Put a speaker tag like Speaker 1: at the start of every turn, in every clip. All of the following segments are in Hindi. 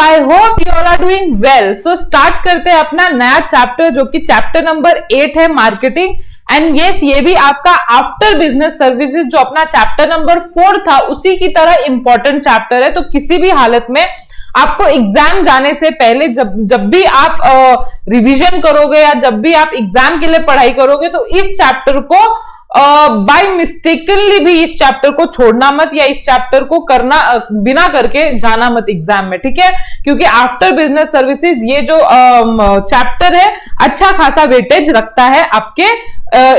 Speaker 1: I hope you all are doing well. So start करते हैं अपना नया चैप्टर जो कि चैप्टर नंबर 8 है, मार्केटिंग। एंड यस, ये भी आपका आफ्टर बिजनेस सर्विसेज जो अपना चैप्टर नंबर 4 था उसी की तरह इंपॉर्टेंट चैप्टर है। तो किसी भी हालत में आपको एग्जाम जाने से पहले जब भी आप रिवीजन करोगे या जब भी आप एग्जाम के लिए पढ़ाई करोगे तो इस चैप्टर को बाय मिस्टेकनली भी इस चैप्टर को छोड़ना मत, या इस चैप्टर को करना बिना करके जाना मत एग्जाम में, ठीक है। क्योंकि आफ्टर बिजनेस सर्विसेज ये जो चैप्टर है अच्छा खासा वेटेज रखता है आपके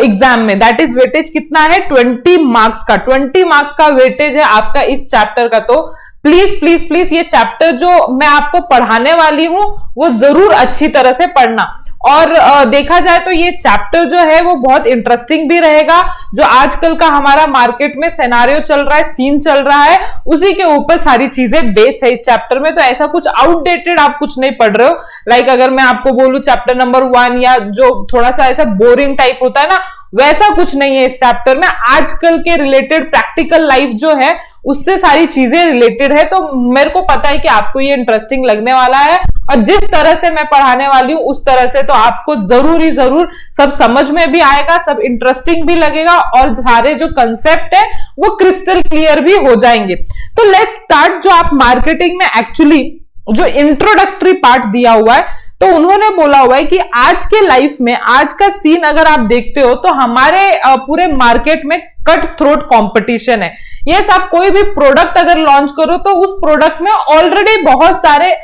Speaker 1: एग्जाम में। दैट इज वेटेज कितना है, 20 मार्क्स का। 20 मार्क्स का वेटेज है आपका इस चैप्टर का। तो प्लीज प्लीज प्लीज ये चैप्टर जो मैं आपको पढ़ाने वाली हूं वो जरूर अच्छी तरह से पढ़ना। और देखा जाए तो ये चैप्टर जो है वो बहुत इंटरेस्टिंग भी रहेगा। जो आजकल का हमारा मार्केट में सिनेरियो चल रहा है, सीन चल रहा है, उसी के ऊपर सारी चीजें बेस है इस चैप्टर में। तो ऐसा कुछ आउटडेटेड आप कुछ नहीं पढ़ रहे हो। लाइक अगर मैं आपको बोलूं चैप्टर नंबर 1 या जो थोड़ा सा ऐसा बोरिंग टाइप होता है ना, वैसा कुछ नहीं है इस चैप्टर में। आजकल के रिलेटेड प्रैक्टिकल लाइफ जो है उससे सारी चीजें रिलेटेड है। तो मेरे को पता है कि आपको ये इंटरेस्टिंग लगने वाला है, और जिस तरह से मैं पढ़ाने वाली हूं उस तरह से तो आपको जरूर सब समझ में भी आएगा, सब इंटरेस्टिंग भी लगेगा, और सारे जो कंसेप्ट है वो क्रिस्टल क्लियर भी हो जाएंगे। तो लेट्स स्टार्ट। जो आप मार्केटिंग में एक्चुअली जो इंट्रोडक्टरी पार्ट दिया हुआ है, तो उन्होंने बोला हुआ है कि आज के लाइफ में, आज का सीन अगर आप देखते हो तो हमारे पूरे मार्केट में कट थ्रोट कंपटीशन है। यस, आप कोई भी प्रोडक्ट अगर लॉन्च करो तो उस प्रोडक्ट में ऑलरेडी बहुत सारे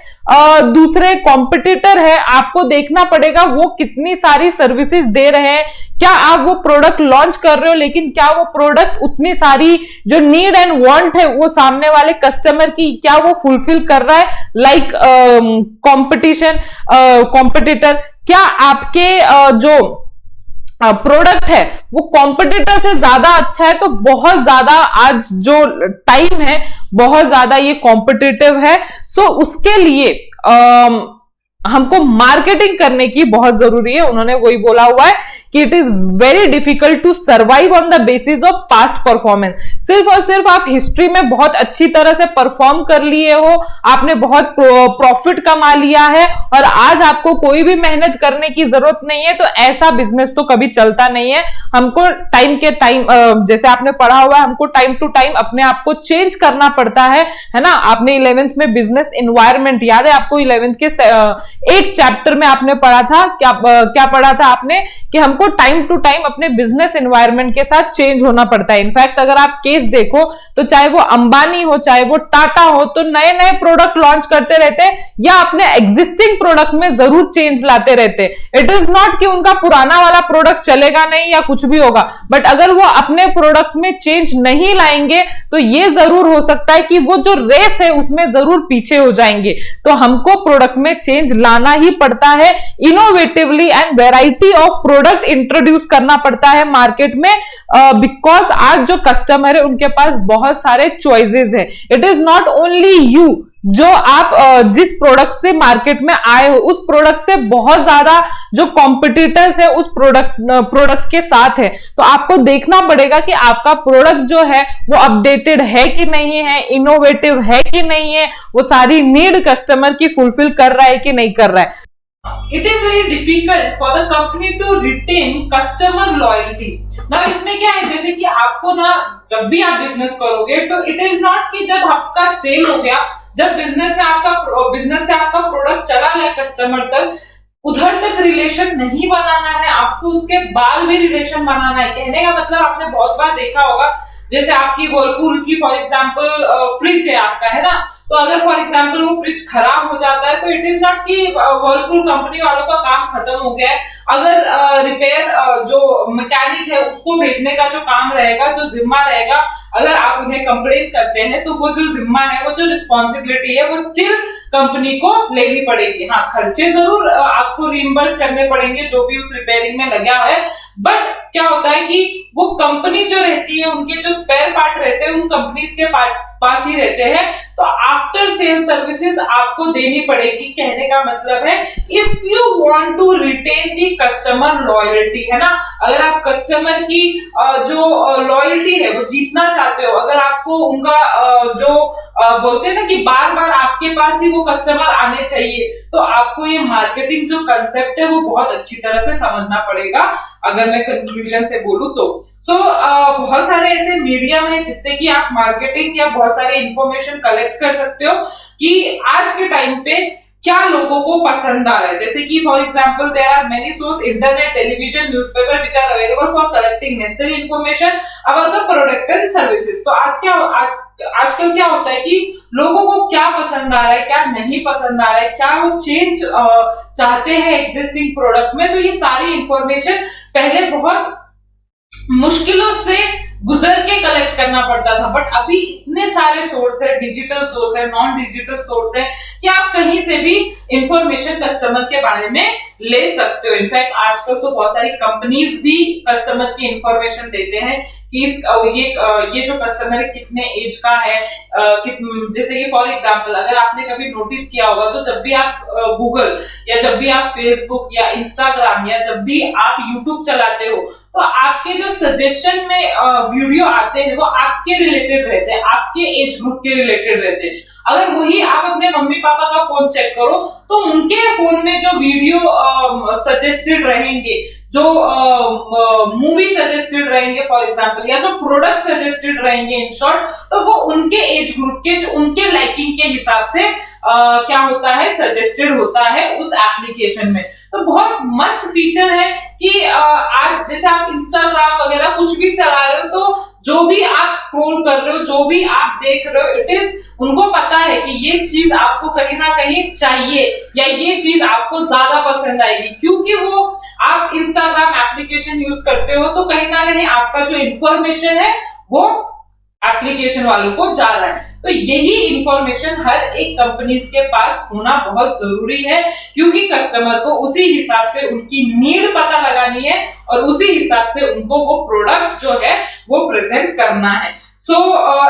Speaker 1: दूसरे कॉम्पिटिटर है। आपको देखना पड़ेगा वो कितनी सारी सर्विसेज दे रहे हैं। क्या आप वो प्रोडक्ट लॉन्च कर रहे हो, लेकिन क्या वो प्रोडक्ट उतनी सारी जो नीड एंड वांट है वो सामने वाले कस्टमर की, क्या वो फुलफिल कर रहा है? लाइक कॉम्पिटिटर, क्या आपके जो प्रोडक्ट है वो कॉम्पिटिटर से ज्यादा अच्छा है? तो बहुत ज्यादा आज जो टाइम है बहुत ज्यादा ये कॉम्पिटिटिव है। सो उसके लिए हमको मार्केटिंग करने की बहुत जरूरी है। उन्होंने वही बोला हुआ है कि it is very difficult to survive on the basis of past performance. सिर्फ और सिर्फ आप हिस्ट्री में बहुत अच्छी तरह से परफॉर्म कर लिए हो, आपने बहुत प्रॉफिट कमा लिया है और आज आपको कोई भी मेहनत करने की जरूरत नहीं है, तो ऐसा बिजनेस तो कभी चलता नहीं है। हमको टाइम के टाइम, जैसे आपने पढ़ा हुआ है, हमको टाइम टू टाइम अपने आप को चेंज करना पड़ता है ना। आपने 11th में बिजनेस एनवायरनमेंट याद है आपको? 11th के 8 चैप्टर में आपने पढ़ा था, क्या पढ़ा था आपने? कि हमको टाइम टू टाइम अपने बिजनेस एनवायरनमेंट के साथ चेंज होना पड़ता है। इनफैक्ट अगर आप केस देखो तो चाहे वो अंबानी हो, चाहे वो टाटा हो, तो नए नए प्रोडक्ट लॉन्च करते रहते या अपने एग्जिस्टिंग प्रोडक्ट में जरूर चेंज लाते रहते। इट इज नॉट कि उनका पुराना वाला प्रोडक्ट चलेगा नहीं या कुछ भी होगा, बट अगर वो अपने प्रोडक्ट में चेंज नहीं लाएंगे तो ये जरूर हो सकता है कि वो जो रेस है उसमें जरूर पीछे हो जाएंगे। तो हमको प्रोडक्ट में चेंज लाना ही पड़ता है, innovatively and variety of product introduce करना पड़ता है मार्केट में, बिकॉज आज जो कस्टमर है उनके पास बहुत सारे चॉइसेस है। It is not only you, जो आप जिस प्रोडक्ट से मार्केट में आए हो उस प्रोडक्ट से बहुत ज्यादा जो कॉम्पिटिटर्स है उस प्रोडक्ट के साथ है। तो आपको देखना पड़ेगा कि आपका प्रोडक्ट जो है वो अपडेटेड है कि नहीं है, इनोवेटिव है कि नहीं है, वो सारी नीड कस्टमर की फुलफिल कर रहा है कि नहीं कर रहा है।
Speaker 2: It is very difficult for the company to retain customer loyalty. Now इसमें क्या है, जैसे कि आपको ना जब भी आप बिजनेस करोगे तो इट इज नॉट कि जब आपका सेल हो गया, जब बिजनेस से आपका प्रोडक्ट चला गया कस्टमर तक, उधर तक रिलेशन नहीं बनाना है, आपको उसके बाद भी रिलेशन बनाना है। कहने का मतलब आपने बहुत बार देखा होगा, जैसे आपकी वर्लपूल की फॉर एग्जांपल फ्रिज है आपका, है ना। तो अगर फॉर एग्जांपल वो फ्रिज खराब हो जाता है तो इट इज नॉट कि वर्लपूल कंपनी वालों का काम खत्म हो गया है। अगर रिपेयर जो मैकेनिक है उसको भेजने का जो काम रहेगा, जो जिम्मा रहेगा, अगर आप उन्हें कंप्लेन करते हैं तो वो जो जिम्मा है, वो जो रिस्पॉन्सिबिलिटी है, वो स्टिल कंपनी को लेनी पड़ेगी। हाँ, खर्चे जरूर आपको रिइंबर्स करने पड़ेंगे जो भी उस रिपेयरिंग में लगा है, बट क्या होता है कि वो कंपनी जो रहती है, उनके जो स्पेयर पार्ट रहते हैं उन कंपनीज के पास ही रहते हैं, तो आफ्टर सेल सर्विसेज आपको देनी पड़ेगी। कहने का मतलब है if you want to retain the customer loyalty, है ना, अगर आप कस्टमर की जो लॉयल्टी है वो जीतना चाहते हो, अगर आपको उनका जो बोलते हैं ना कि बार बार आपके पास ही वो कस्टमर आने चाहिए, तो आपको ये मार्केटिंग जो कंसेप्ट है वो बहुत अच्छी तरह से समझना पड़ेगा, अगर मैं कंक्लूजन से बोलूं तो। बहुत सारे ऐसे मीडियम है जिससे कि आप मार्केटिंग या बहुत सारे इंफॉर्मेशन कलेक्ट कर सकते हो कि आज के टाइम पे क्या लोगों को पसंद आ रहा है। जैसे कि for example there are many source, internet, television, newspaper which are available for collecting necessary information about the product and services. तो आजकल क्या होता है कि लोगों को क्या पसंद आ रहा है, क्या नहीं पसंद आ रहा है, क्या वो चेंज चाहते हैं एग्जिस्टिंग प्रोडक्ट में, तो ये सारी इंफॉर्मेशन पहले बहुत मुश्किलों से गुजर के कलेक्ट करना पड़ता था, बट अभी इतने सारे सोर्स है, डिजिटल सोर्स है, नॉन डिजिटल सोर्स है, कि आप कहीं से भी इंफॉर्मेशन कस्टमर के बारे में ले सकते हो। इनफैक्ट आजकल तो बहुत सारी कंपनीज भी कस्टमर की इंफॉर्मेशन देते हैं कि ये जो कस्टमर है कितने एज का है, जैसे कि फॉर एग्जांपल अगर आपने कभी नोटिस किया होगा तो जब भी आप गूगल या जब भी आप फेसबुक या इंस्टाग्राम या जब भी आप यूट्यूब चलाते हो, तो आपके जो सजेशन में वीडियो आते हैं वो आपके रिलेटेड रहते हैं, आपके एज ग्रुप के रिलेटेड रहते हैं। अगर वही आप अपने मम्मी पापा का फोन चेक करो तो उनके फोन में जो वीडियो सजेस्टेड रहेंगे, जो मूवी सजेस्टेड रहेंगे फॉर एग्जांपल, या जो प्रोडक्ट सजेस्टेड रहेंगे इन शॉर्ट, तो वो उनके एज ग्रुप के, जो उनके लाइकिंग के हिसाब से क्या होता है, सजेस्टेड होता है उस एप्लीकेशन में। तो बहुत मस्त फीचर है कि आज जैसे आप इंस्टाग्राम वगैरह कुछ भी चला रहे हो, तो जो भी आप स्क्रॉल कर रहे हो, जो भी आप देख रहे हो, इट इज उनको पता है कि ये चीज आपको कहीं ना कहीं चाहिए या ये चीज आपको ज्यादा पसंद आएगी, क्योंकि वो आप इंस्टाग्राम एप्लीकेशन यूज करते हो, तो कहीं ना कहीं आपका जो इंफॉर्मेशन है वो एप्लीकेशन वालों को जा रहा है। तो यही इंफॉर्मेशन हर एक कंपनीज के पास होना बहुत जरूरी है, क्योंकि कस्टमर को उसी हिसाब से उनकी नीड पता लगानी है और उसी हिसाब से उनको वो प्रोडक्ट जो है वो प्रेजेंट करना है। So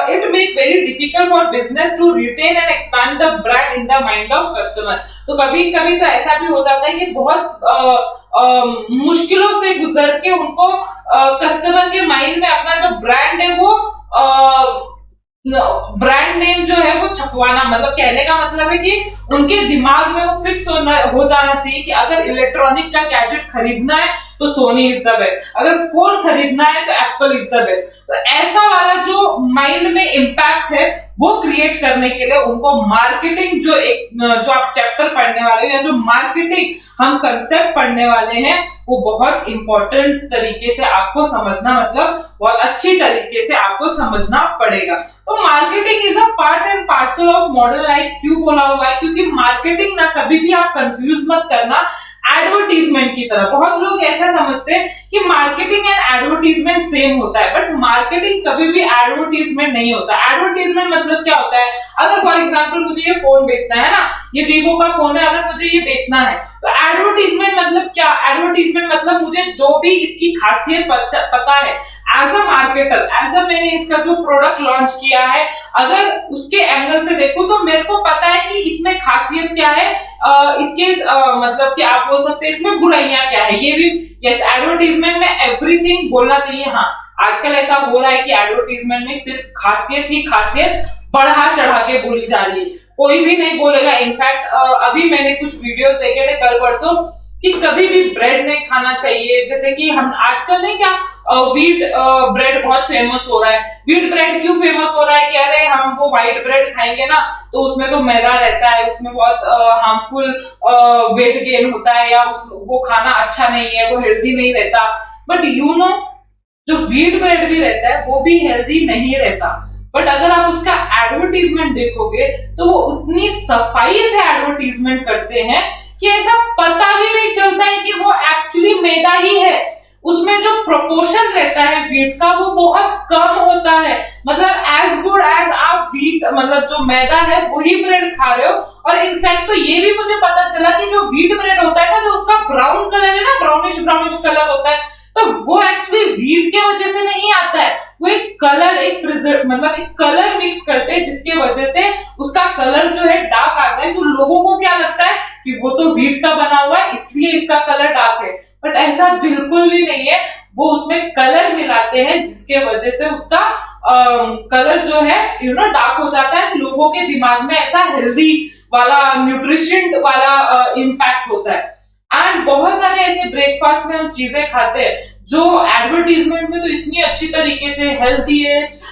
Speaker 2: it make very difficult for business to retain and expand the brand in the mind of customer. तो कभी-कभी तो ऐसा भी हो जाता है कि बहुत मुश्किलों से गुजर के उनको कस्टमर के माइंड में अपना जो ब्रांड है वो ब्रांड नेम जो है वो छपवाना, मतलब कहने का मतलब है कि उनके दिमाग में वो फिक्स हो जाना चाहिए कि अगर इलेक्ट्रॉनिक का गैजेट खरीदना है तो सोनी इज द बेस्ट, अगर फोन खरीदना है तो एप्पल इज द बेस्ट। तो ऐसा वाला जो माइंड में इंपैक्ट है वो क्रिएट करने के लिए उनको मार्केटिंग जो आप चैप्टर पढ़ने वाले हो या जो मार्केटिंग हम कंसेप्ट पढ़ने वाले हैं वो बहुत इंपॉर्टेंट तरीके से आपको समझना, मतलब बहुत अच्छी तरीके से आपको समझना पड़ेगा। तो marketing is a part and parcel of modern life. क्यों बोला हुआ है? क्योंकि मार्केटिंग ना कभी भी आप कंफ्यूज मत करना एडवर्टीजमेंट की तरह। बहुत लोग ऐसा समझते हैं कि मार्केटिंग एंड एडवर्टीजमेंट सेम होता है, बट मार्केटिंग कभी भी एडवर्टीजमेंट नहीं होता। एडवर्टीजमेंट मतलब क्या होता है? अगर फॉर एग्जांपल मुझे ये फोन बेचना है ना, ये वीवो का फोन है, अगर मुझे ये बेचना है तो एडवर्टीजमेंट मतलब क्या? एडवर्टीजमेंट मतलब मुझे जो भी इसकी खासियत पता है, as a marketer, as a मैंने इसका जो प्रोडक्ट लॉन्च किया है, अगर उसके एंगल से देखूं तो मेरे को पता है कि इसमें खासियत क्या है, इसके मतलब कि आप बोल सकते हैं इसमें बुराइयां क्या है। ये भी यस, एडवर्टीजमेंट में एवरीथिंग बोलना चाहिए। हाँ, आजकल ऐसा हो रहा है कि एडवर्टीजमेंट में सिर्फ खासियत ही खासियत बढ़ा चढ़ा के बोली जा रही है, कोई भी नहीं बोलेगा। इनफैक्ट अभी मैंने कुछ वीडियोस देखे थे कल परसों कि कभी भी ब्रेड नहीं खाना चाहिए। जैसे कि हम आजकल नहीं क्या व्हीट ब्रेड बहुत फेमस हो रहा है। व्हीट ब्रेड क्यों फेमस हो रहा है कि अरे हम वो व्हाइट ब्रेड खाएंगे ना तो उसमें तो मैदा रहता है, उसमें बहुत हार्मफुल वेट गेन होता है, या वो खाना अच्छा नहीं है, वो हेल्दी नहीं रहता। बट यू नो, जो व्हीट ब्रेड भी रहता है वो भी हेल्दी नहीं रहता, बट अगर आप उसका एडवर्टीजमेंट देखोगे तो वो उतनी सफाई से एडवर्टीजमेंट करते हैं कि ऐसा पता भी नहीं चलता है कि वो एक्चुअली मैदा ही है। उसमें जो प्रोपोर्शन रहता है व्हीट का वो बहुत कम होता है, मतलब एज गुड एज आप व्हीट मतलब जो मैदा है वही ब्रेड खा रहे हो। और इनफैक्ट तो ये भी मुझे पता चला कि जो व्हीट ब्रेड होता है ना, जो उसका ब्राउन कलर है ना, ब्राउनिश कलर होता है, तो मतलब एक कलर मिक्स करते हैं जिसके वजह से उसका कलर जो है डार्क आता है, जो लोगों को क्या लगता है कि वो तो व्हीट का बना हुआ है इसलिए इसका कलर डार्क है, बट ऐसा बिल्कुल भी नहीं है। वो उसमें कलर मिलाते हैं जिसके वजह से उसका कलर जो है डार्क हो जाता है। लोगों के दिमाग में ऐसा हेल्दी वाला न्यूट्रिशन वाला इम्पैक्ट होता है। एंड बहुत सारे ऐसे ब्रेकफास्ट में हम चीजें खाते हैं जो एडवर्टीजमेंट में तो इतनी अच्छी तरीके से हेल्थीएस्ट,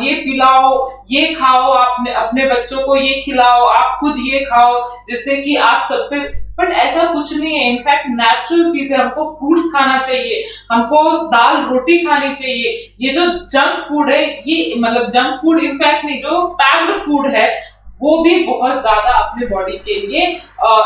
Speaker 2: ये पिलाओ, ये खाओ, आप अपने बच्चों को ये खिलाओ, आप खुद ये खाओ जिससे कि आप सबसे, बट ऐसा कुछ नहीं है। इनफैक्ट नेचुरल चीजें, हमको फ्रूट्स खाना चाहिए, हमको दाल रोटी खानी चाहिए। ये जो जंक फूड है, ये मतलब जंक फूड इनफैक्ट नहीं, जो पैक्ड फूड है वो भी बहुत ज्यादा अपने बॉडी के लिए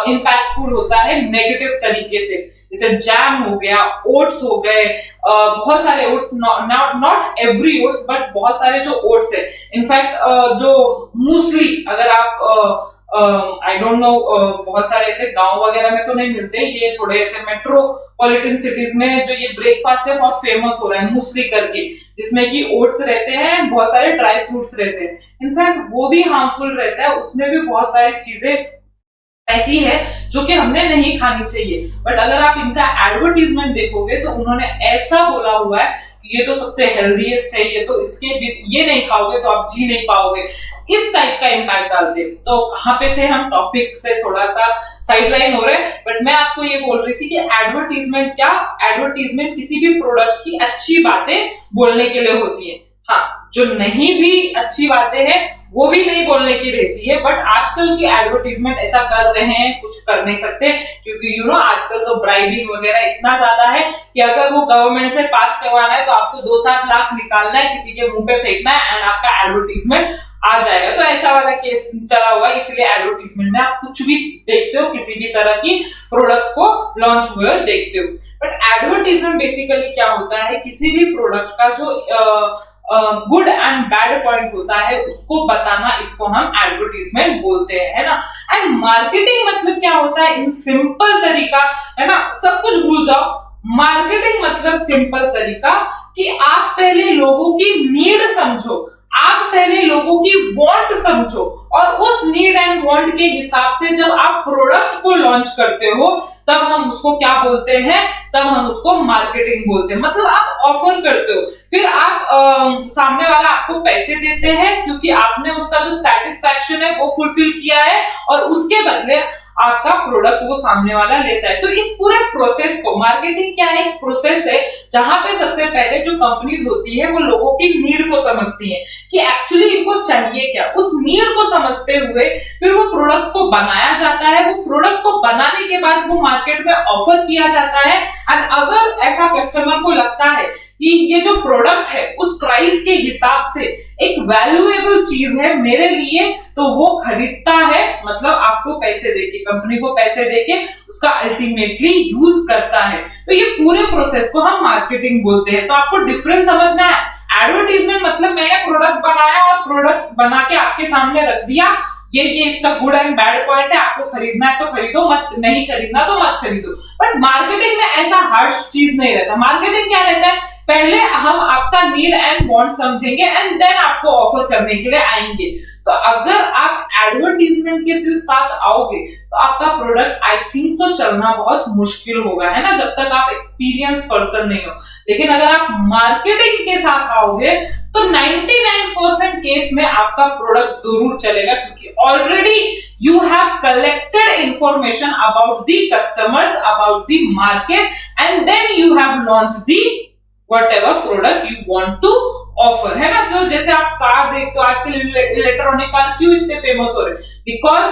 Speaker 2: इम्पैक्टफुल होता है नेगेटिव तरीके से। जैसे जैम हो गया, ओट्स हो गए, बहुत सारे oats, not every oats but बहुत सारे जो ओट्स है, इनफैक्ट जो मूसली, अगर आप आई डोंट नो, बहुत सारे ऐसे गांव वगैरह में तो नहीं मिलते, ये थोड़े ऐसे मेट्रोपॉलिटन सिटीज में जो ये ब्रेकफास्ट है बहुत फेमस हो रहा है मूसली करके, जिसमें कि ओट्स रहते हैं, बहुत सारे ड्राई फ्रूट्स रहते हैं। इनफैक्ट वो भी हार्मफुल रहता है, उसमें भी बहुत सारी चीजें ऐसी है जो कि हमने नहीं खानी चाहिए। बट अगर आप इनका एडवर्टीजमेंट देखोगे तो उन्होंने ऐसा बोला हुआ है ये तो सबसे हेल्दीएस्ट है, ये तो इसके ये नहीं खाओगे तो आप जी नहीं पाओगे, इस टाइप का इम्पैक्ट डालते हैं। तो कहाँ पे थे हम, टॉपिक से थोड़ा सा साइडलाइन हो रहे हैं, बट मैं आपको ये बोल रही थी कि एडवर्टीजमेंट क्या, एडवर्टीजमेंट किसी भी प्रोडक्ट की अच्छी बातें बोलने के लिए होती है। हाँ, जो नहीं भी अच्छी बातें हैं वो भी नहीं बोलने की रहती है, बट आजकल की एडवर्टीजमेंट ऐसा कर रहे हैं, कुछ कर नहीं सकते, क्योंकि आजकल तो ब्राइबिंग वगैरह इतना ज्यादा है कि अगर वो गवर्नमेंट से पास करवाना है तो आपको 2-4 लाख निकालना है, किसी के मुंह पे फेंकना है एंड आपका एडवर्टीजमेंट आ जाएगा। तो ऐसा वाला केस चला हुआ है, इसलिए एडवर्टीजमेंट में आप कुछ भी देखते हो, किसी भी तरह की प्रोडक्ट को लॉन्च हुए देखते हो। बट एडवर्टीजमेंट बेसिकली क्या होता है, किसी भी प्रोडक्ट का जो गुड एंड बैड पॉइंट होता है उसको बताना, इसको हम एडवर्टीजमेंट बोलते हैं, है ना। एंड मार्केटिंग मतलब क्या होता है, इन सिंपल तरीका, है ना, सब कुछ भूल जाओ। मार्केटिंग मतलब सिंपल तरीका कि आप पहले लोगों की नीड समझो, आप पहले लोगों की वांट समझो, और उस नीड एंड वांट के हिसाब से जब आप प्रोडक्ट को लॉन्च करते हो तब हम उसको क्या बोलते हैं, तब हम उसको मार्केटिंग बोलते हैं। मतलब आप ऑफर करते हो, फिर आप सामने वाला आपको पैसे देते हैं क्योंकि आपने उसका जो सेटिस्फैक्शन है वो फुलफिल किया है, और उसके बदले आपका प्रोडक्ट वो सामने वाला लेता है। तो इस पूरे प्रोसेस को, मार्केटिंग क्या है, एक प्रोसेस है जहां पे सबसे पहले जो कंपनीज होती है वो लोगों की नीड को समझती है कि एक्चुअली इनको चाहिए क्या। उस नीड को समझते हुए फिर वो प्रोडक्ट को बनाया जाता है, वो प्रोडक्ट को बनाने के बाद वो मार्केट में ऑफर किया जाता है। एंड अगर ऐसा कस्टमर को लगता है कि ये जो प्रोडक्ट है उस प्राइस के हिसाब से एक वैल्यूएबल चीज है मेरे लिए, तो वो खरीदता है, मतलब आपको पैसे देके, कंपनी को पैसे देके उसका अल्टीमेटली यूज करता है। तो ये पूरे प्रोसेस को हम मार्केटिंग बोलते हैं। तो आपको डिफरेंस समझना है। एडवर्टीजमेंट मतलब मैंने प्रोडक्ट बनाया और प्रोडक्ट बना के आपके सामने रख दिया, ये इसका गुड एंड बैड पॉइंट है, आपको खरीदना है तो खरीदो, मत नहीं खरीदना तो मत खरीदो। बट मार्केटिंग में ऐसा हार्श चीज नहीं रहता। मार्केटिंग क्या रहता है, पहले हम आपका नीड एंड वांट समझेंगे एंड देन आपको ऑफर करने के लिए आएंगे। तो अगर आप एडवर्टीजमेंट के सिर्फ साथ आओगे तो आपका प्रोडक्ट आई थिंक सो चलना बहुत मुश्किल होगा, है ना, जब तक आप एक्सपीरियंस पर्सन नहीं हो। लेकिन अगर आप मार्केटिंग के साथ आओगे तो 99% केस में आपका प्रोडक्ट जरूर चलेगा, क्योंकि already you have collected information about the customers, about the market, and then you have launched the whatever product you want to offer, है ना। तो जैसे आप कार देखते हो, आजकल इलेक्ट्रॉनिक कार क्यों इतने फेमस हो रहे हैं, बिकॉज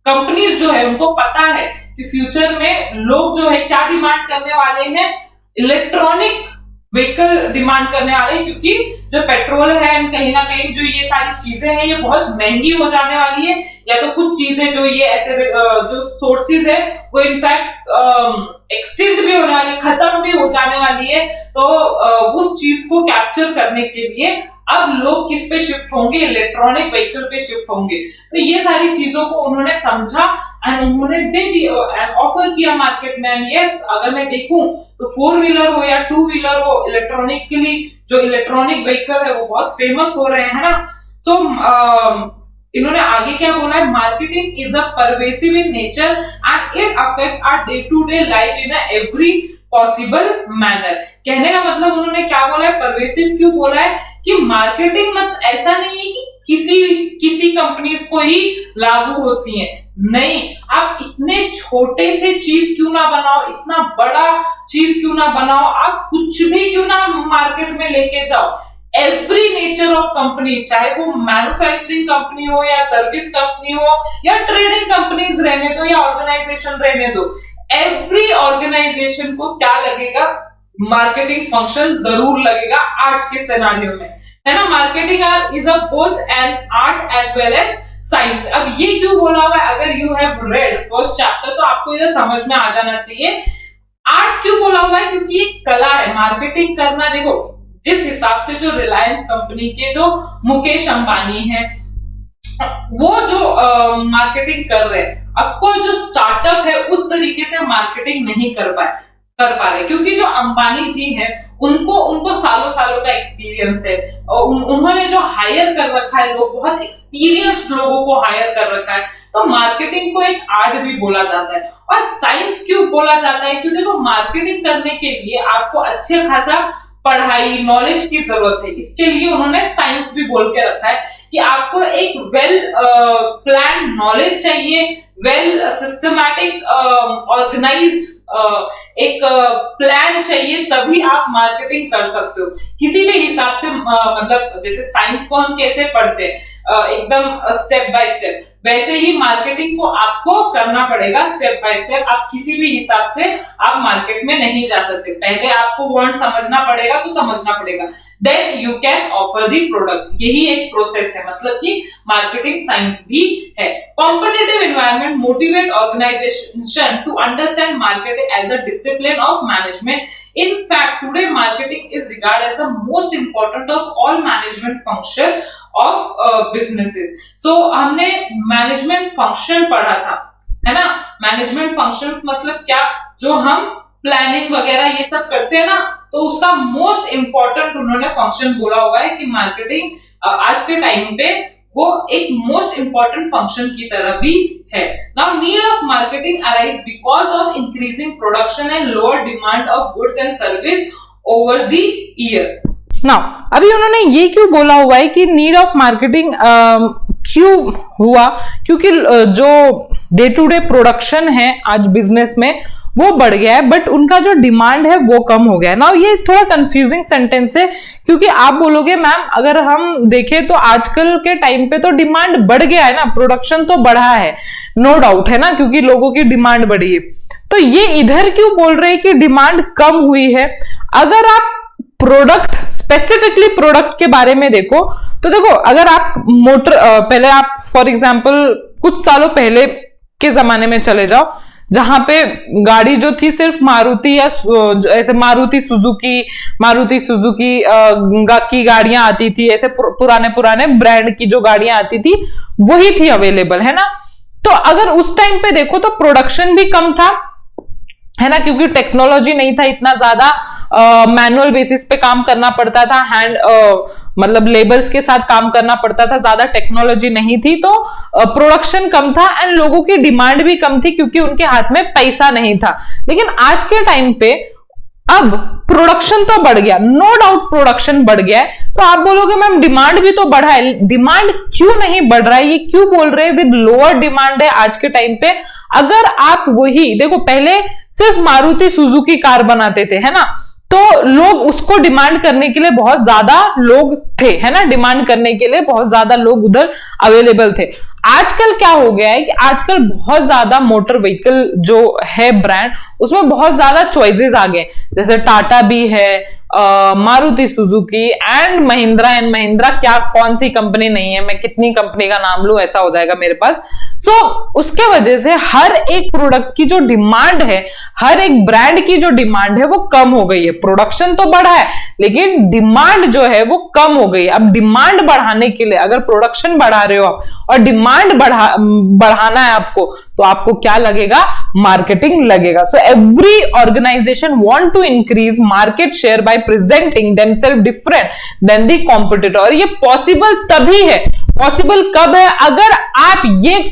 Speaker 2: कंपनीज जो है उनको पता है कि फ्यूचर में लोग जो है क्या डिमांड करने वाले हैं, इलेक्ट्रॉनिक व्हीकल डिमांड करने वाले हैं, क्योंकि जो पेट्रोल है कहीं ना कहीं जो ये सारी चीजें हैं ये बहुत महंगी हो जाने वाली है, या तो कुछ चीजें जो ये ऐसे जो सोर्सेज है वो इनफैक्ट एक्सटिंक्ट भी होने वाली है, खत्म भी हो जाने वाली है। तो उस चीज को कैप्चर करने के लिए अब लोग किस पे शिफ्ट होंगे, इलेक्ट्रॉनिक व्हीकल पे शिफ्ट होंगे। तो ये सारी चीजों को उन्होंने समझा एंड उन्होंने दे दी ऑफर किया मार्केट में। यस, अगर मैं देखूं तो 4 व्हीलर हो या 2 व्हीलर हो, इलेक्ट्रॉनिकली जो इलेक्ट्रॉनिक व्हीकल है वो बहुत फेमस हो रहे हैं, है ना। सो इन्होंने आगे क्या बोला है, marketing is a pervasive in nature and it affect our day to day life in every possible manner. कहने का मतलब उन्होंने क्या बोला है, परवेसिव क्यों बोला है कि मार्केटिंग मतलब ऐसा नहीं है कि किसी कंपनीज को ही लागू होती है, नहीं, आप इतने छोटे से चीज क्यों ना बनाओ, इतना बड़ा चीज क्यों ना बनाओ, आप कुछ भी क्यों ना मार्केट में लेके जाओ। एवरी नेचर ऑफ कंपनी, चाहे वो मैन्युफैक्चरिंग कंपनी हो या सर्विस कंपनी हो या ट्रेडिंग कंपनीज रहने दो या ऑर्गेनाइजेशन रहने दो, एवरी ऑर्गेनाइजेशन को क्या लगेगा, मार्केटिंग फंक्शन जरूर लगेगा आज के सिनेरियो में, है ना। Marketing is a both an art as well as science. अब ये क्यों बोला हुआ है, अगर you have read first chapter तो आपको इधर समझ में आ जाना चाहिए। आर्ट क्यों बोला हुआ है, क्योंकि ये कला है मार्केटिंग करना। देखो जिस हिसाब से जो रिलायंस कंपनी के जो मुकेश अंबानी हैं वो जो मार्केटिंग कर रहे हैं, ऑफकोर्स जो स्टार्टअप है उस तरीके से मार्केटिंग नहीं कर पा रहे, क्योंकि जो अंबानी जी हैं उनको सालों सालों का एक्सपीरियंस है। उन्होंने जो हायर कर रखा है, लोग बहुत एक्सपीरियंस्ड लोगों को हायर कर रखा है। तो मार्केटिंग को एक आर्ट भी बोला जाता है। और साइंस क्यों बोला जाता है, क्योंकि देखो मार्केटिंग करने के लिए आपको अच्छे खासा पढ़ाई नॉलेज की जरूरत है। इसके लिए उन्होंने साइंस भी बोल के रखा है कि आपको एक वेल प्लान नॉलेज चाहिए, वेल सिस्टमैटिक ऑर्गेनाइज्ड एक प्लान चाहिए, तभी आप मार्केटिंग कर सकते हो। किसी भी हिसाब से मतलब जैसे साइंस को हम कैसे पढ़ते हैं एकदम स्टेप बाय स्टेप, वैसे ही मार्केटिंग को आपको करना पड़ेगा स्टेप बाय स्टेप। आप किसी भी हिसाब से आप मार्केट में नहीं जा सकते, पहले आपको वर्ड समझना पड़ेगा तो समझना पड़ेगा, then you can offer the product. यही एक प्रोसेस है, मतलब कि मार्केटिंग साइंस भी है। Competitive environment motivate organization to understand marketing as a discipline of management. In fact, today marketing is regarded as the most important of all management function of businesses. So हमने मैनेजमेंट फंक्शन पढ़ा था, है ना। मैनेजमेंट फंक्शंस मतलब क्या, जो हम प्लानिंग वगैरह ये सब करते हैं ना, तो उसका मोस्ट इंपॉर्टेंट उन्होंने फंक्शन बोला हुआ है कि मार्केटिंग आज के टाइम पे वो एक मोस्ट इंपॉर्टेंट फंक्शन की तरह भी है। Now need of marketing arise because of increasing production and lower demand of goods and service over the year.
Speaker 1: Now अभी उन्होंने ये क्यों बोला हुआ है कि नीड ऑफ मार्केटिंग क्यों हुआ, क्योंकि जो डे टू डे प्रोडक्शन है आज बिजनेस में वो बढ़ गया है, बट उनका जो डिमांड है वो कम हो गया है ना। ये थोड़ा कंफ्यूजिंग सेंटेंस है, क्योंकि आप बोलोगे मैम अगर हम देखें तो आजकल के टाइम पे तो डिमांड बढ़ गया है ना, प्रोडक्शन तो बढ़ा है, नो डाउट, है ना, क्योंकि लोगों की डिमांड बढ़ी है। तो ये इधर क्यों बोल रहे हैं कि डिमांड कम हुई है। अगर आप प्रोडक्ट स्पेसिफिकली प्रोडक्ट के बारे में देखो तो देखो, अगर आप मोटर पहले आप फॉर एग्जांपल कुछ सालों पहले के जमाने में चले जाओ, जहां पे गाड़ी जो थी सिर्फ मारुति या ऐसे मारुति सुजुकी की गाड़ियां आती थी, ऐसे पुराने ब्रांड की जो गाड़ियां आती थी वही थी अवेलेबल, है ना। तो अगर उस टाइम पे देखो तो प्रोडक्शन भी कम था, है ना, क्योंकि टेक्नोलॉजी नहीं था इतना ज्यादा, मैनुअल बेसिस पे काम करना पड़ता था, हैंड मतलब लेबर्स के साथ काम करना पड़ता था, ज्यादा टेक्नोलॉजी नहीं थी, तो प्रोडक्शन कम था एंड लोगों की डिमांड भी कम थी क्योंकि उनके हाथ में पैसा नहीं था। लेकिन आज के टाइम पे अब प्रोडक्शन तो बढ़ गया, नो डाउट प्रोडक्शन बढ़ गया है। तो आप बोलोगे मैम डिमांड भी तो बढ़ा है, डिमांड क्यों नहीं बढ़ रहा है, ये क्यों बोल रहे हैं विद लोअर डिमांड है आज के टाइम पे। अगर आप वही देखो, पहले सिर्फ मारुति सुजुकी कार बनाते थे, है ना, तो लोग उसको डिमांड करने के लिए बहुत ज्यादा लोग थे, है ना, डिमांड करने के लिए बहुत ज्यादा लोग उधर अवेलेबल थे। आजकल क्या हो गया है कि आजकल बहुत ज्यादा मोटर व्हीकल जो है ब्रांड, उसमें बहुत ज्यादा चॉइसेस आ गए, जैसे टाटा भी है, मारुति सुजुकी एंड महिंद्रा, क्या कौन सी कंपनी नहीं है, मैं कितनी कंपनी का नाम लूं ऐसा हो जाएगा मेरे पास। सो उसके वजह से हर एक प्रोडक्ट की जो डिमांड है, हर एक ब्रांड की जो डिमांड है वो कम हो गई है। प्रोडक्शन तो बढ़ा है लेकिन डिमांड जो है वो कम हो गई है। अब डिमांड बढ़ाने के लिए अगर प्रोडक्शन बढ़ा रहे हो आप और डिमांड बढ़ाना है आपको, तो आपको क्या लगेगा, मार्केटिंग लगेगा। So every organization want to increase market share by presenting themselves different than the competitor. और ये पॉसिबल तभी है, पॉसिबल कब है, अगर आप ये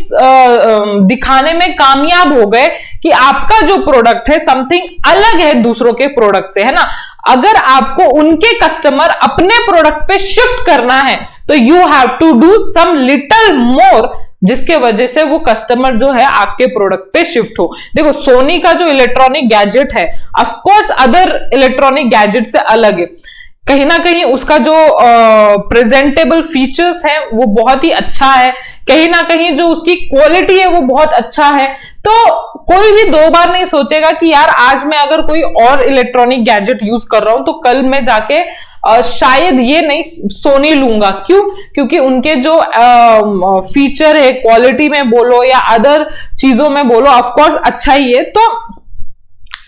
Speaker 1: दिखाने में कामयाब हो गए कि आपका जो प्रोडक्ट है समथिंग अलग है दूसरों के प्रोडक्ट से, है ना। अगर आपको उनके कस्टमर अपने प्रोडक्ट पे शिफ्ट करना है तो you have to do some little more, जिसके वजह से वो कस्टमर जो है आपके प्रोडक्ट पे शिफ्ट हो। देखो सोनी का जो इलेक्ट्रॉनिक गैजेट है of course other electronic gadget से अलग है, कहीं ना कहीं उसका जो प्रेजेंटेबल फीचर्स है वो बहुत ही अच्छा है, कहीं ना कहीं जो उसकी क्वालिटी है वो बहुत अच्छा है। तो कोई भी दो बार नहीं सोचेगा कि यार आज मैं अगर कोई और इलेक्ट्रॉनिक गैजेट यूज कर रहा हूं तो कल मैं जाके शायद ये नहीं सोनी लूंगा। क्यों? क्योंकि उनके जो फीचर है, क्वालिटी में बोलो या अदर चीजों में बोलो, ऑफ कोर्स अच्छा ही है। तो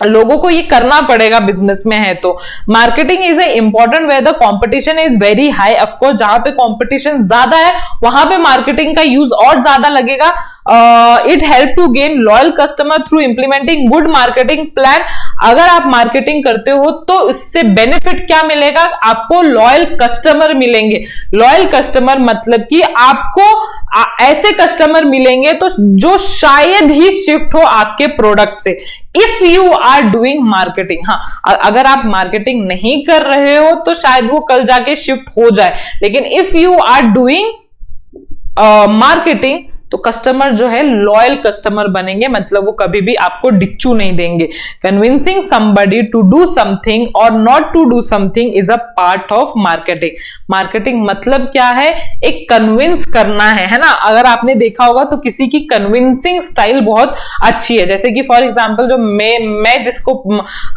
Speaker 1: लोगों को ये करना पड़ेगा, बिजनेस में है तो। Marketing is a important where the competition is very high. Of course जहां पे कंपटीशन ज्यादा है वहां पे मार्केटिंग का यूज और ज्यादा लगेगा। It help to gain loyal customer through implementing good marketing plan. अगर आप मार्केटिंग करते हो तो इससे बेनिफिट क्या मिलेगा, आपको लॉयल कस्टमर मिलेंगे। लॉयल कस्टमर मतलब कि आपको ऐसे कस्टमर मिलेंगे तो जो शायद ही शिफ्ट हो आपके प्रोडक्ट से, if you are doing marketing. हाँ, अगर आप मार्केटिंग नहीं कर रहे हो तो शायद वो कल जाके शिफ्ट हो जाए, लेकिन if you are doing marketing तो कस्टमर जो है लॉयल कस्टमर बनेंगे, मतलब वो कभी भी आपको डिच्चू नहीं देंगे। Convincing somebody to do something और not to do something is a part of marketing. Marketing मतलब क्या है, एक कन्विंस करना है ना। अगर आपने देखा होगा तो किसी की कन्विंसिंग स्टाइल बहुत अच्छी है, जैसे कि फॉर एग्जांपल जो मैं जिसको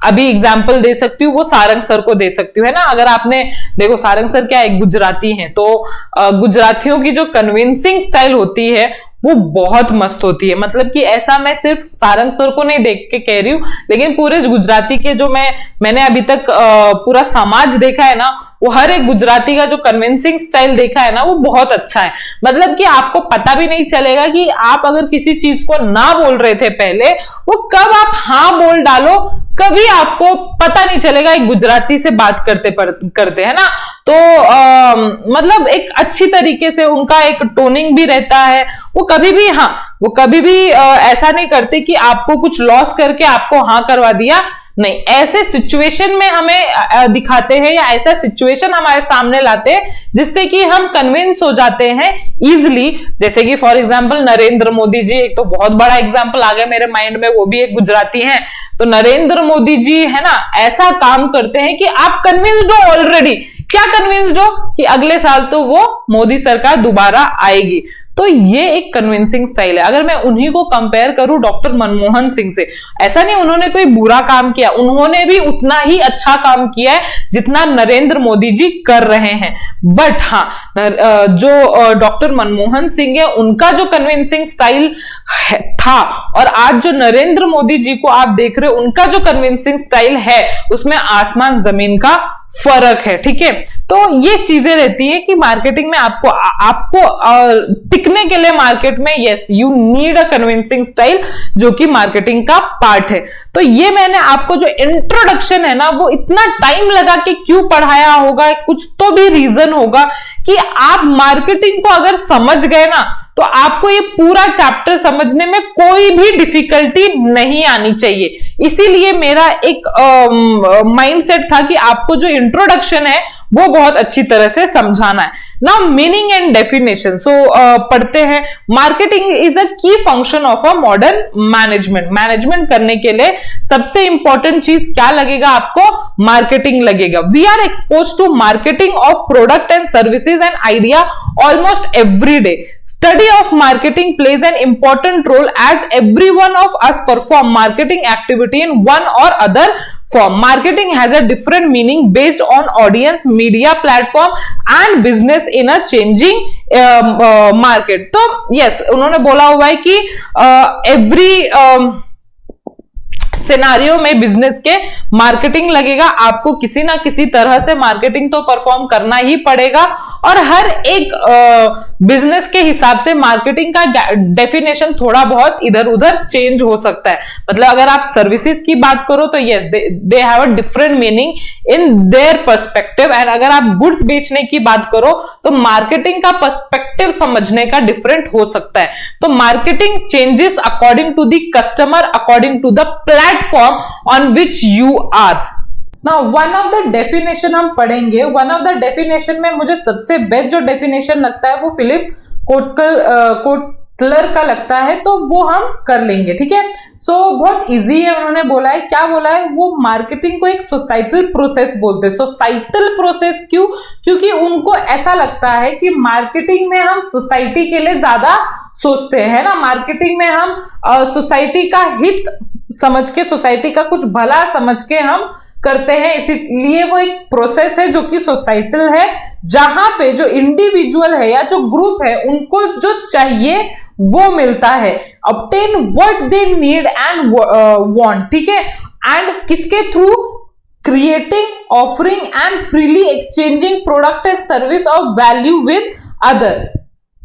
Speaker 1: अभी एग्जांपल दे सकती हूँ वो सारंग सर को दे सकती हूँ, है ना। अगर आपने देखो सारंग सर क्या है, गुजराती हैं, तो गुजरातियों की जो कन्विंसिंग स्टाइल होती है वो बहुत मस्त होती है। मतलब कि ऐसा मैं सिर्फ सारंग सर को नहीं देख के कह रही हूं, लेकिन पूरे गुजराती के जो मैंने अभी तक पूरा समाज देखा है ना, वो हर एक गुजराती का जो कन्विंसिंग स्टाइल देखा है ना वो बहुत अच्छा है। मतलब कि आपको पता भी नहीं चलेगा कि आप अगर किसी चीज को ना बोल रहे थे पहले, वो कब आप हाँ बोल डालो कभी आपको पता नहीं चलेगा। एक गुजराती से बात करते है ना, तो मतलब एक अच्छी तरीके से उनका एक टोनिंग भी रहता है। वो कभी भी ऐसा नहीं करते कि आपको कुछ लॉस करके आपको हाँ करवा दिया, नहीं। ऐसे सिचुएशन में हमें दिखाते हैं या ऐसा सिचुएशन हमारे सामने लाते हैं जिससे कि हम कन्विंस हो जाते हैं इजिली। जैसे कि फॉर एग्जांपल नरेंद्र मोदी जी, एक तो बहुत बड़ा एग्जांपल आ गया मेरे माइंड में, वो भी एक गुजराती हैं। तो नरेंद्र मोदी जी है ना, ऐसा काम करते हैं कि आप कन्विंस्ड हो ऑलरेडी। क्या कन्विंस्ड हो कि अगले साल तो वो मोदी सरकार दोबारा आएगी। तो ये एक कन्विंसिंग स्टाइल है। अगर मैं उन्हीं को कंपेयर करूं डॉक्टर मनमोहन सिंह से, ऐसा नहीं उन्होंने कोई बुरा काम किया, उन्होंने भी उतना ही अच्छा काम किया है जितना नरेंद्र मोदी जी कर रहे हैं। बट हाँ, जो डॉक्टर मनमोहन सिंह है उनका जो कन्विंसिंग स्टाइल था और आज जो नरेंद्र मोदी जी को आप देख रहे हो उनका जो कन्विंसिंग स्टाइल है, उसमें आसमान जमीन का फर्क है। ठीक है, तो ये चीजें रहती है कि मार्केटिंग में आपको टिकने के लिए मार्केट में yes you need a convincing style, जो कि मार्केटिंग का पार्ट है। तो ये मैंने आपको जो इंट्रोडक्शन है ना, वो इतना टाइम लगा के क्यों पढ़ाया होगा, कुछ तो भी रीजन होगा कि आप मार्केटिंग को अगर समझ गए ना तो आपको ये पूरा चैप्टर समझने में कोई भी डिफिकल्टी नहीं आनी चाहिए। इसीलिए मेरा एक माइंडसेट था कि आपको जो इंट्रोडक्शन है वो बहुत अच्छी तरह से समझाना है। Now meaning and definition. So पढ़ते हैं। Marketing is a key function of a modern management. Management करने के लिए सबसे इंपॉर्टेंट चीज क्या लगेगा आपको, मार्केटिंग लगेगा। We are expose to marketing of product and services and idea almost every day. Study of marketing plays an important role as every one of us perform marketing activity in one or other form. Marketing has a different meaning based on audience, media platform and business in a changing market. तो yes, उन्होंने बोला हुआ है कि every सिनारियो में बिजनेस के मार्केटिंग लगेगा, आपको किसी ना किसी तरह से मार्केटिंग तो परफॉर्म करना ही पड़ेगा और हर एक बिजनेस के हिसाब से मार्केटिंग का डेफिनेशन थोड़ा बहुत इधर उधर चेंज हो सकता है। मतलब अगर आप सर्विसेज की बात करो तो yes they have a different meaning in their perspective, and अगर आप गुड्स बेचने की बात करो तो मार्केटिंग का पर्सपेक्टिव समझने का डिफरेंट हो सकता है। तो marketing changes according to the customer, according to the platform on which you are. Now one of the definition हम पढ़ेंगे। वन ऑफ द डेफिनेशन में मुझे सबसे बेस्ट जो डेफिनेशन लगता है वो फिलिप कोटलर का लगता है, तो वो हम कर लेंगे, ठीक है। सो बहुत इजी है। उन्होंने बोला है, क्या बोला है, वो मार्केटिंग को एक सोसाइटल प्रोसेस बोलते हैं। सोसाइटल प्रोसेस क्यों? क्योंकि उनको ऐसा लगता है कि मार्केटिंग में हम सोसाइटी के लिए ज्यादा सोचते हैं ना, मार्केटिंग में हम सोसाइटी का हित समझ के, सोसाइटी का कुछ भला समझ के हम करते हैं, इसीलिए वो एक प्रोसेस है जो कि सोसाइटल है, जहां पे जो इंडिविजुअल है या जो ग्रुप है उनको जो चाहिए वो मिलता है, obtain what they need and want, ठीक है। एंड किसके through? Creating, offering and freely exchanging product and service of value with other.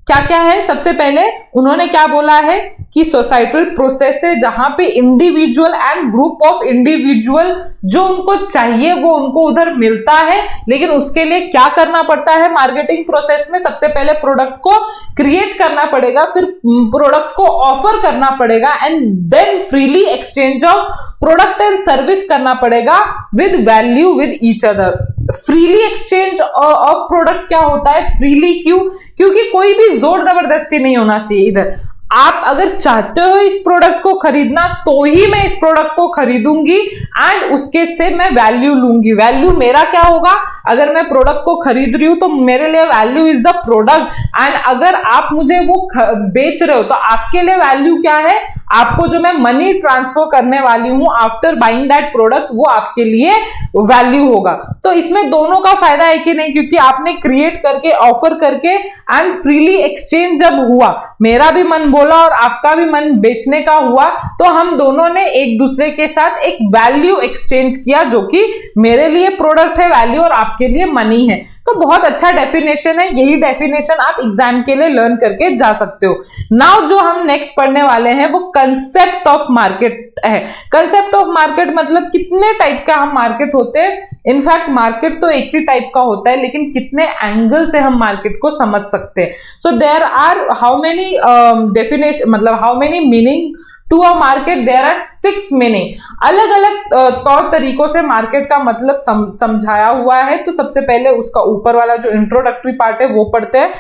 Speaker 1: क्या क्या है? सबसे पहले उन्होंने क्या बोला है कि सोसाइटल प्रोसेस है जहां पे individual and group of individual जो उनको चाहिए वो उनको उधर मिलता है, लेकिन उसके लिए क्या करना पड़ता है मार्केटिंग प्रोसेस में? सबसे पहले प्रोडक्ट को क्रिएट करना पड़ेगा, फिर प्रोडक्ट को ऑफर करना पड़ेगा and then freely exchange of product and service करना पड़ेगा with value with each other. Freely exchange of product क्या होता है? फ्रीली क्यों? क्योंकि कोई भी जोर जबरदस्ती नहीं होना चाहिए इधर। आप अगर चाहते हो इस प्रोडक्ट को खरीदना तो ही मैं इस प्रोडक्ट को खरीदूंगी एंड उसके से मैं वैल्यू लूंगी। वैल्यू मेरा क्या होगा? अगर मैं प्रोडक्ट को खरीद रही हूं तो मेरे लिए value is the product, and अगर आप मुझे वो बेच रहे हो तो आपके लिए वैल्यू क्या है? आपको जो मैं मनी ट्रांसफर करने वाली हूं आफ्टर बाइंग दैट प्रोडक्ट, वो आपके लिए वैल्यू होगा। तो इसमें दोनों का फायदा है कि नहीं? क्योंकि आपने क्रिएट करके, ऑफर करके एंड फ्रीली एक्सचेंज जब हुआ, मेरा भी मन बोला और आपका भी मन बेचने का हुआ, तो हम दोनों ने एक दूसरे के साथ एक वैल्यू एक्सचेंज किया, जो कि मेरे लिए प्रोडक्ट है वैल्यू और आपके लिए मनी है। तो बहुत अच्छा डेफिनेशन है, यही डेफिनेशन आप एग्जाम के लिए लर्न करके जा सकते हो। नाउ जो हम नेक्स्ट पढ़ने वाले हैं वो कंसेप्ट ऑफ मार्केट है। कंसेप्ट ऑफ मार्केट मतलब कितने टाइप का हम मार्केट होते हैं। इनफैक्ट मार्केट तो एक ही टाइप का होता है, लेकिन कितने एंगल से हम मार्केट को समझ सकते हैं। So there are how many definition, मतलब how many meaning to a market? There are 6 meaning. अलग अलग तौर तरीकों से मार्केट का मतलब समझाया हुआ है। तो सबसे पहले उसका ऊपर वाला जो इंट्रोडक्टरी पार्ट है वो पढ़ते हैं।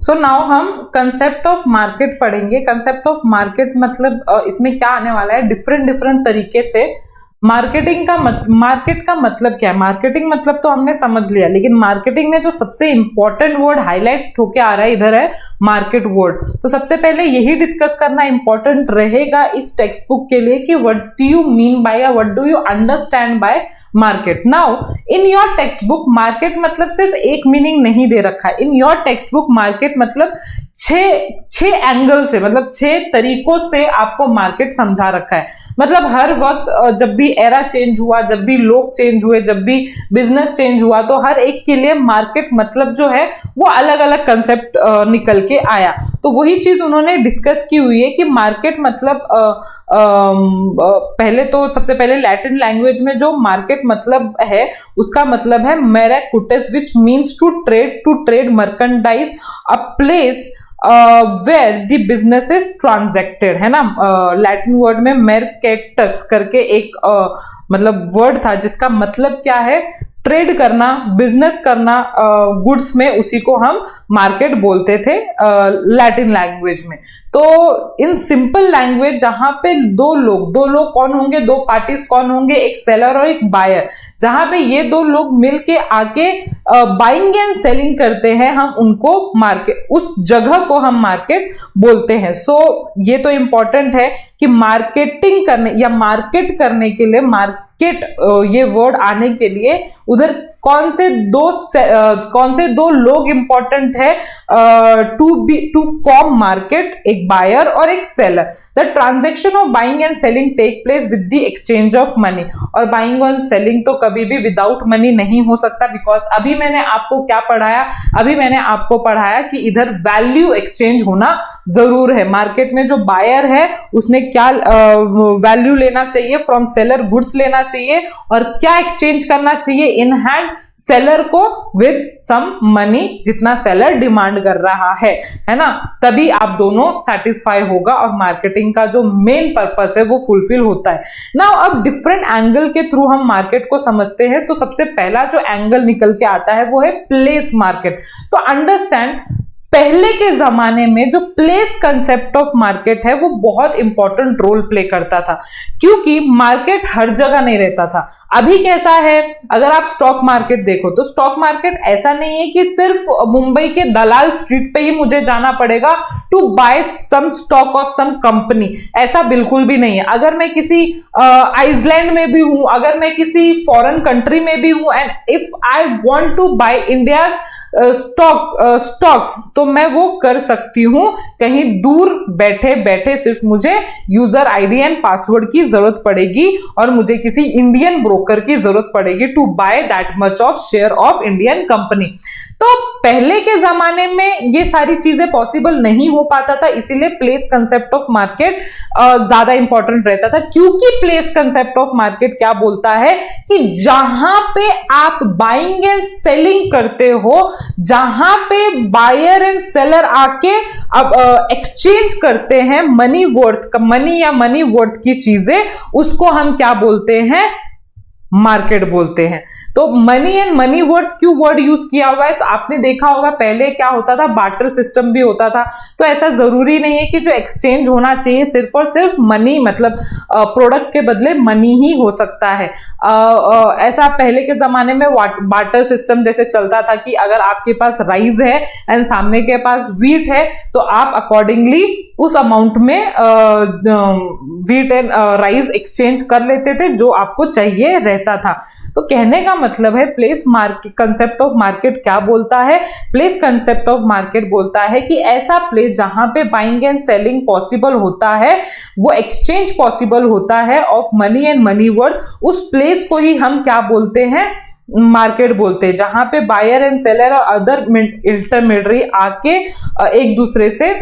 Speaker 1: सो नाउ हम कंसेप्ट ऑफ मार्केट पढ़ेंगे। कंसेप्ट ऑफ मार्केट मतलब इसमें क्या आने वाला है, डिफरेंट तरीके से मार्केट का मतलब क्या है। मार्केटिंग मतलब तो हमने समझ लिया, लेकिन मार्केटिंग में जो सबसे इंपॉर्टेंट वर्ड हाईलाइट होके आ रहा है इधर है मार्केट वर्ड। तो सबसे पहले यही डिस्कस करना इंपॉर्टेंट रहेगा इस टेक्स्ट बुक के लिए कि what do you mean by या what do you understand by market. Now in your text book market मतलब सिर्फ एक मीनिंग नहीं दे रखा है। In your text book market मतलब छह एंगल से, मतलब 6 तरीकों से आपको मार्केट समझा रखा है। मतलब हर वक्त जब भी एरा चेंज हुआ, जब भी लोग चेंज हुए, जब भी बिजनेस चेंज हुआ, तो हर एक के लिए मार्केट मतलब जो है वो अलग अलग कंसेप्ट निकल के आया। तो वही चीज उन्होंने डिस्कस की हुई है कि मार्केट मतलब पहले तो सबसे पहले लैटिन लैंग्वेज में जो मार्केट मतलब है उसका मतलब है मेरेकुटेस, which means to trade merchandise, a place where the business is transacted, है ना। लैटिन वर्ड में मेर्केटस करके एक मतलब वर्ड था जिसका मतलब क्या है, ट्रेड करना, बिजनेस करना गुड्स में, उसी को हम मार्केट बोलते थे लैटिन लैंग्वेज में। तो इन सिंपल लैंग्वेज जहां पे दो लोग कौन होंगे, 2 पार्टीज कौन होंगे, एक सेलर और एक बायर, जहां पे ये 2 लोग मिलके आके बाइंग एंड सेलिंग करते हैं, हम उनको मार्केट, उस जगह को हम मार्केट बोलते हैं। सो ये तो इंपॉर्टेंट है कि मार्केटिंग करने या मार्केट करने के लिए, मार्केट मार्केट ये वर्ड आने के लिए उधर कौन से दो लोग इंपॉर्टेंट है टू फॉर्म मार्केट, एक बायर और एक seller. The transaction of buying and selling take place with the exchange of money. और बाइंग और सेलिंग तो कभी भी विदाउट मनी नहीं हो सकता, बिकॉज अभी मैंने आपको क्या पढ़ाया, अभी मैंने आपको पढ़ाया कि इधर वैल्यू एक्सचेंज होना जरूर है। मार्केट में जो बायर है उसने क्या वैल्यू लेना चाहिए फ्रॉम सेलर, गुड्स लेना चाहिए, और क्या एक्सचेंज करना चाहिए इन हैंड सेलर को विद सम मनी, जितना सेलर डिमांड कर रहा है ना, तभी आप दोनों सेटिस्फाई होगा और मार्केटिंग का जो मेन पर्पस है वो फुलफिल होता है। नाउ अब डिफरेंट एंगल के थ्रू हम मार्केट को समझते हैं, तो सबसे पहला जो एंगल निकल के आता है वो है प्लेस मार्केट। तो अंडरस्टैंड, पहले के जमाने में जो प्लेस कंसेप्ट ऑफ मार्केट है वो बहुत इंपॉर्टेंट रोल प्ले करता था, क्योंकि मार्केट हर जगह नहीं रहता था। अभी कैसा है, अगर आप स्टॉक मार्केट देखो तो स्टॉक मार्केट ऐसा नहीं है कि सिर्फ मुंबई के दलाल स्ट्रीट पे ही मुझे जाना पड़ेगा to buy some stock of some company, ऐसा बिल्कुल भी नहीं है। अगर मैं किसी आइसलैंड में भी हूं, अगर मैं किसी फॉरेन कंट्री में भी हूं, and if I want to buy India stocks, तो मैं वो कर सकती हूं कहीं दूर बैठे बैठे। सिर्फ मुझे यूजर आईडी एंड पासवर्ड की जरूरत पड़ेगी और मुझे किसी इंडियन ब्रोकर की जरूरत पड़ेगी to buy that much of share of Indian company. तो पहले के जमाने में ये सारी चीजें पॉसिबल नहीं हो पाता था, इसीलिए प्लेस कंसेप्ट ऑफ मार्केट ज्यादा इंपॉर्टेंट रहता था। क्योंकि प्लेस कंसेप्ट ऑफ मार्केट क्या बोलता है कि जहां पे आप बाइंग एंड सेलिंग करते हो, जहां पे बायर एंड सेलर आके अब एक्सचेंज करते हैं मनी या मनी वर्थ की चीजें, उसको हम क्या बोलते हैं, मार्केट बोलते हैं। तो मनी एंड मनी वर्थ क्यों वर्ड यूज किया हुआ है, तो आपने देखा होगा पहले क्या होता था, बार्टर सिस्टम भी होता था। तो ऐसा जरूरी नहीं है कि जो एक्सचेंज होना चाहिए सिर्फ और सिर्फ मनी, मतलब प्रोडक्ट के बदले मनी ही हो सकता है। ऐसा पहले के जमाने में बार्टर सिस्टम जैसे चलता था कि अगर आपके पास राइस है एंड सामने के पास व्हीट है, तो आप अकॉर्डिंगली उस अमाउंट में व्हीट एंड राइस एक्सचेंज कर लेते थे जो आपको चाहिए रहता था। तो कहने का मतलब है place market concept of market क्या बोलता है, प्लेस कंसेप्ट ऑफ मार्केट बोलता है कि ऐसा प्लेस जहां पे बाइंग एंड सेलिंग पॉसिबल होता है, वो एक्सचेंज पॉसिबल होता है of money and money worth, उस प्लेस को ही हम क्या बोलते हैं, मार्केट बोलते हैं। जहां पे बायर एंड सेलर और अदर इंटरमीडियरी आके एक दूसरे से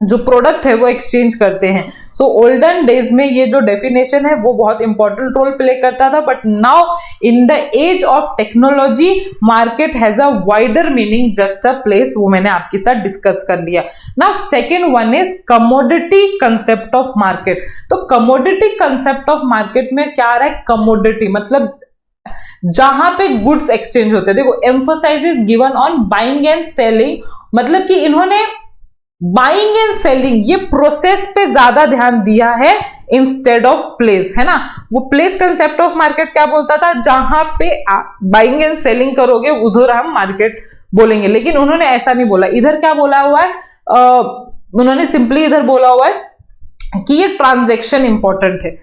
Speaker 1: जो प्रोडक्ट है वो एक्सचेंज करते हैं। सो ओल्डन डेज में ये जो डेफिनेशन है वो बहुत इंपॉर्टेंट रोल प्ले करता था, but now in the age of technology market has a wider meaning just a place, वो मैंने आपके साथ डिस्कस कर लिया। Now second one is commodity concept of market. तो कमोडिटी कंसेप्ट ऑफ मार्केट में क्या आ रहा है, कमोडिटी मतलब जहां पे गुड्स एक्सचेंज होते हैं। देखो, emphasis is given on buying and selling, मतलब कि इन्होंने बाइंग एंड सेलिंग ये प्रोसेस पे ज्यादा ध्यान दिया है इंस्टेड ऑफ प्लेस, है ना। वो प्लेस कंसेप्ट ऑफ मार्केट क्या बोलता था, जहां पे बाइंग एंड सेलिंग करोगे उधर हम मार्केट बोलेंगे, लेकिन उन्होंने ऐसा नहीं बोला। इधर क्या बोला हुआ है, उन्होंने सिंपली इधर बोला हुआ है कि ये ट्रांजैक्शन इंपॉर्टेंट है।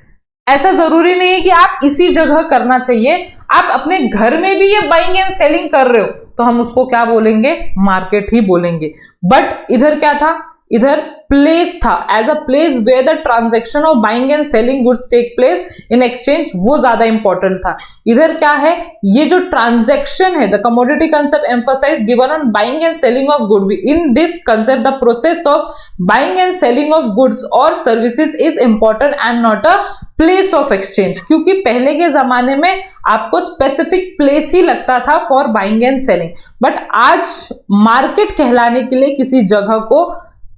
Speaker 1: ऐसा जरूरी नहीं है कि आप इसी जगह करना चाहिए, आप अपने घर में भी ये बाइंग एंड सेलिंग कर रहे हो तो हम उसको क्या बोलेंगे, मार्केट ही बोलेंगे। बट इधर क्या था, इधर प्लेस था, as a place where the transaction of buying and selling goods take place in exchange, वो ज्यादा इंपॉर्टेंट था। इधर क्या है, ये जो ट्रांजैक्शन है, the commodity concept emphasize given on buying and selling of good. In this concept the process of buying and selling of goods और services is important and not a place of exchange, क्योंकि पहले के जमाने में आपको स्पेसिफिक प्लेस ही लगता था for buying and selling, but आज मार्केट कहलाने के लिए किसी जगह को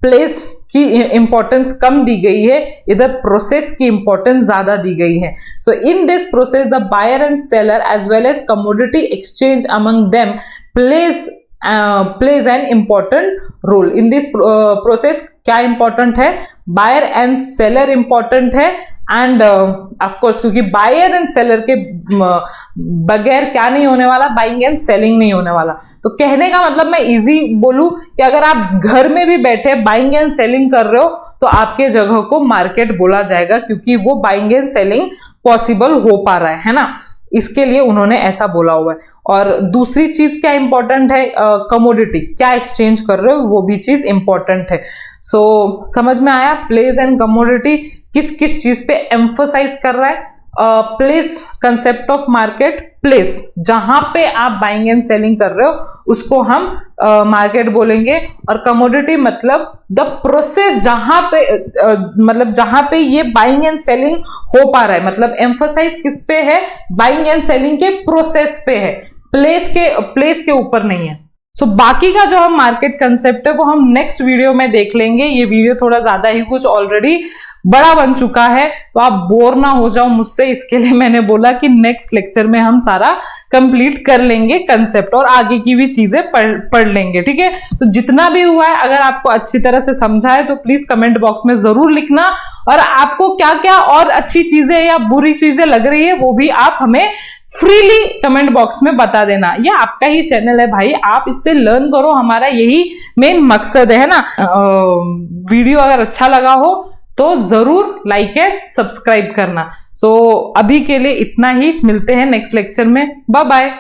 Speaker 1: प्लेस की इंपॉर्टेंस कम दी गई है, इधर प्रोसेस की इंपॉर्टेंस ज्यादा दी गई है। So in this process the buyer and seller as well as commodity exchange among them plays an important role in this process। क्या इंपॉर्टेंट है, बायर एंड सेलर इंपॉर्टेंट है, एंड ऑफ कोर्स क्योंकि बायर एंड सेलर के बगैर क्या नहीं होने वाला, बाइंग एंड सेलिंग नहीं होने वाला। तो कहने का मतलब मैं इजी बोलूं कि अगर आप घर में भी बैठे बाइंग एंड सेलिंग कर रहे हो तो आपके जगह को मार्केट बोला जाएगा, क्योंकि वो बाइंग एंड सेलिंग पॉसिबल हो पा रहा है ना, इसके लिए उन्होंने ऐसा बोला हुआ है। और दूसरी चीज क्या इंपॉर्टेंट है, कमोडिटी क्या एक्सचेंज कर रहे हो, वो भी चीज इंपॉर्टेंट है। सो समझ में आया, प्लेस एंड कमोडिटी किस किस चीज पे एम्फोसाइज कर रहा है। Place, concept of market, place जहां पे आप बाइंग एंड सेलिंग कर रहे हो उसको हम मार्केट बोलेंगे। और कमोडिटी मतलब द प्रोसेस जहां पे मतलब जहां पे ये बाइंग एंड सेलिंग हो पा रहा है, मतलब एम्फोसाइज किस पे है, बाइंग एंड सेलिंग के प्रोसेस पे है, प्लेस के ऊपर नहीं है। सो बाकी का जो हम मार्केट कंसेप्ट है वो हम नेक्स्ट वीडियो में देख लेंगे। ये वीडियो थोड़ा ज्यादा ही कुछ ऑलरेडी बड़ा बन चुका है, तो आप बोर ना हो जाओ मुझसे, इसके लिए मैंने बोला कि नेक्स्ट लेक्चर में हम सारा कंप्लीट कर लेंगे कंसेप्ट और आगे की भी चीजें पढ़ लेंगे, ठीक है। तो जितना भी हुआ है अगर आपको अच्छी तरह से समझा है तो प्लीज कमेंट बॉक्स में जरूर लिखना, और आपको क्या क्या और अच्छी चीजें या बुरी चीजें लग रही है वो भी आप हमें फ्रीली कमेंट बॉक्स में बता देना। ये आपका ही चैनल है भाई, आप इससे लर्न करो, हमारा यही मेन मकसद है ना। वीडियो अगर अच्छा लगा हो तो जरूर लाइक एंड सब्सक्राइब करना। सो अभी के लिए इतना ही, मिलते हैं नेक्स्ट लेक्चर में, बाय बाय।